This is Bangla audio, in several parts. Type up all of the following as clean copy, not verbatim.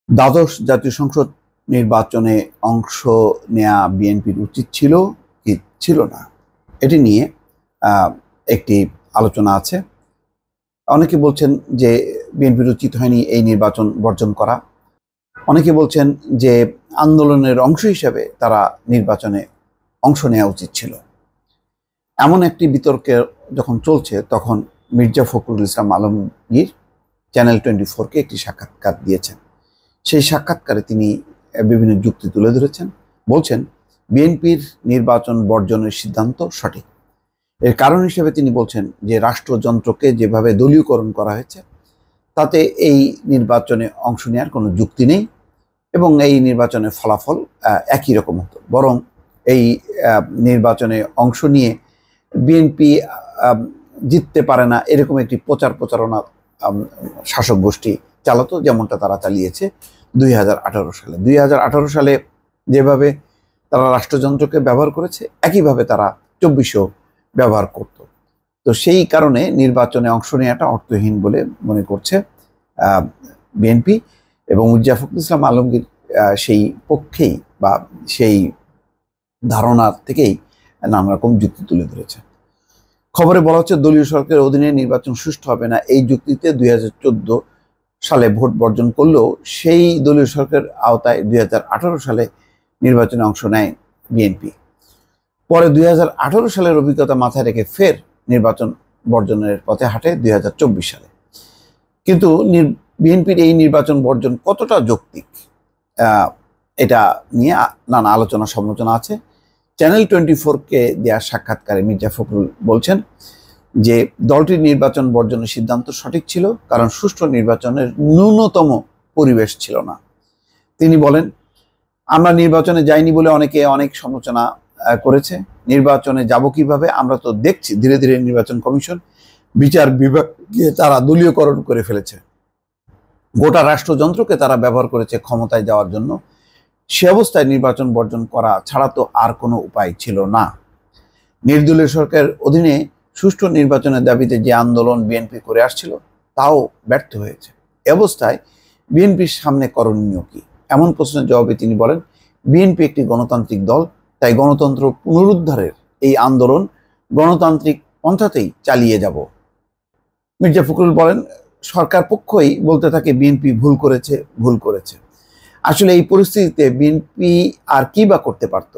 দ্বাদশ জাতীয় সংসদ নির্বাচনে অংশ নেয়া বিএনপির উচিত ছিল কি ছিল না, এটি নিয়ে একটি আলোচনা আছে। অনেকে বলছেন যে বিএনপির উচিত হয়নি এই নির্বাচন বর্জন করা। অনেকে বলছেন যে আন্দোলনের অংশ হিসেবে তারা নির্বাচনে অংশ নেওয়া উচিত ছিল। এমন একটি বিতর্কে যখন চলছে, তখন মির্জা ফখরুল ইসলাম আলমগীর চ্যানেল 24-কে একটি সাক্ষাৎকার দিয়েছেন। সেই সাক্ষাৎকারে তিনি বিভিন্ন যুক্তি তুলে ধরেছেন। বলছেন বিএনপির নির্বাচন বর্জনের সিদ্ধান্ত সঠিক। এর কারণ হিসেবে তিনি বলছেন যে রাষ্ট্রযন্ত্রকে যেভাবে দলীয়করণ করা হয়েছে, তাতে এই নির্বাচনে অংশ নেওয়ার কোনো যুক্তি নেই এবং এই নির্বাচনের ফলাফল একই রকম হতো। বরং এই নির্বাচনে অংশ নিয়ে বিএনপি জিততে পারে না, এরকম একটি প্রচারণা শাসক গোষ্ঠী চালাতো, যেমনটা তারা চালিয়েছে 2018 সালে। 2018 সালে যেভাবে তারা রাষ্ট্রযন্ত্রকে ব্যবহার করেছে, একইভাবে তারা 24-এও ব্যবহার করত। তো সেই কারণে নির্বাচনে অংশ নেওয়াটা অর্থহীন বলে মনে করছে বিএনপি, এবং মির্জা ফখরুল ইসলাম আলমগীর সেই পক্ষেই বা সেই ধারণা থেকেই নানা রকম যুক্তি তুলে ধরেছে। খবরে বলা হচ্ছে দলীয় সরকারের অধীনে নির্বাচন সুষ্ঠু হবে না, এই যুক্তিতে 2014 সালে ভোট বর্জন করলেও সেই দলীয় সরকারের আওতায় 2018 সালে নির্বাচনে অংশ নেয় বিএনপি। পরে 2018 সালের অভিজ্ঞতা মাথায় রেখে ফের নির্বাচন বর্জনের পথে হাঁটে 2024 সালে। কিন্তু বিএনপির এই নির্বাচন বর্জন কতটা যৌক্তিক, এটা নিয়ে নানা আলোচনা সমালোচনা আছে। চ্যানেল 24-কে দেওয়া সাক্ষাৎকারে মির্জা ফখরুল বলছেন যে দলটির নির্বাচন বর্জনের সিদ্ধান্ত সঠিক ছিল, কারণ সুষ্ঠু নির্বাচনের ন্যূনতম পরিবেশ ছিল না। তিনি বলেন, আমরা নির্বাচনে যাইনি বলে অনেকে অনেক সমালোচনা করেছে। নির্বাচনে যাব কিভাবে? আমরা তো দেখছি ধীরে ধীরে নির্বাচন কমিশন, বিচার বিভাগকে তারা দলীয়করণ করে ফেলেছে। গোটা রাষ্ট্রযন্ত্রকে তারা ব্যবহার করেছে ক্ষমতায় যাওয়ার জন্য। সে অবস্থায় নির্বাচন বর্জন করা ছাড়া তো আর কোনো উপায় ছিল না। নির্দলীয় সরকারের অধীনে সুষ্ঠু নির্বাচনের দাবিতে যে আন্দোলন বিএনপি করে আসছিল, তাও ব্যর্থ হয়েছে। এ অবস্থায় বিএনপির সামনে করণীয় কি? এমন প্রশ্নের জবাবে তিনি বলেন, বিএনপি একটি গণতান্ত্রিক দল, তাই গণতন্ত্র পুনরুদ্ধারের এই আন্দোলন গণতান্ত্রিক পন্থাতেই চালিয়ে যাব। মির্জা ফখরুল বলেন, সরকার পক্ষই বলতে থাকে বিএনপি ভুল করেছে। আসলে এই পরিস্থিতিতে বিএনপি আর কি বা করতে পারত?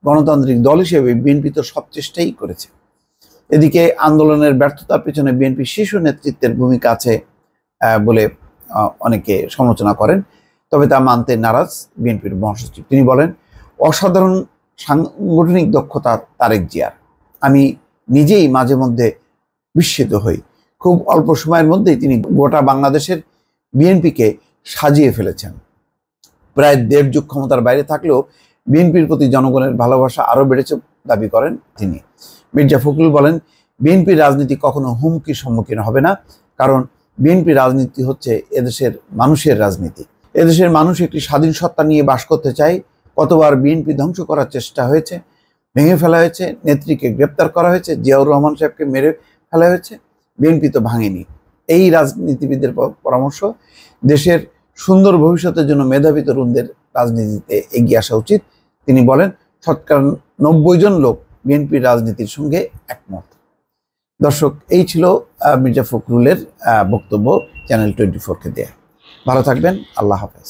গণতান্ত্রিক দল হিসেবে বিএনপি তো সব চেষ্টাই করেছে। এদিকে আন্দোলনের ব্যর্থতার পেছনে বিএনপি শীর্ষ নেতৃত্বের ভূমিকা আছে বলে অনেকে সমালোচনা করেন। তবে তা মানতে নারাজ বিএনপির মহাসচিব। তিনি বলেন, অসাধারণ সাংগঠনিক দক্ষতা তারেক জিয়ার। আমি নিজেই মাঝে মধ্যে বিস্মিত হই। খুব অল্প সময়ের মধ্যেই তিনি গোটা বাংলাদেশের বিএনপিকে সাজিয়ে ফেলেছেন। প্রায় 1.5 যুগ ক্ষমতার বাইরে থাকলেও বিএনপির প্রতি জনগণের ভালোবাসা আরও বেড়েছে দাবি করেন তিনি। মির্জা ফখরুল বলেন, বিএনপির রাজনীতি কখনো হুমকির সম্মুখীন হবে না, কারণ বিএনপির রাজনীতি হচ্ছে এদেশের মানুষের রাজনীতি। এদেশের মানুষ একটি স্বাধীন সত্তা নিয়ে বাস করতে চায়। কতবার বিএনপি ধ্বংস করার চেষ্টা হয়েছে, ভেঙে ফেলা হয়েছে, নেত্রীকে গ্রেপ্তার করা হয়েছে, জিয়াউর রহমান সাহেবকে মেরে ফেলা হয়েছে, বিএনপি তো ভাঙেনি। এই রাজনীতিবিদদের পরামর্শ, দেশের সুন্দর ভবিষ্যতের জন্য মেধাবী তরুণদের রাজনীতিতে এগিয়ে আসা উচিত। তিনি বলেন, শতকরা 90 জন লোক বিএনপির রাজনীতির সঙ্গে একমত। দর্শক, এই ছিল মির্জা ফখরুলের বক্তব্য চ্যানেল 24-কে দেয়া। ভালো থাকবেন। আল্লাহ হাফেজ।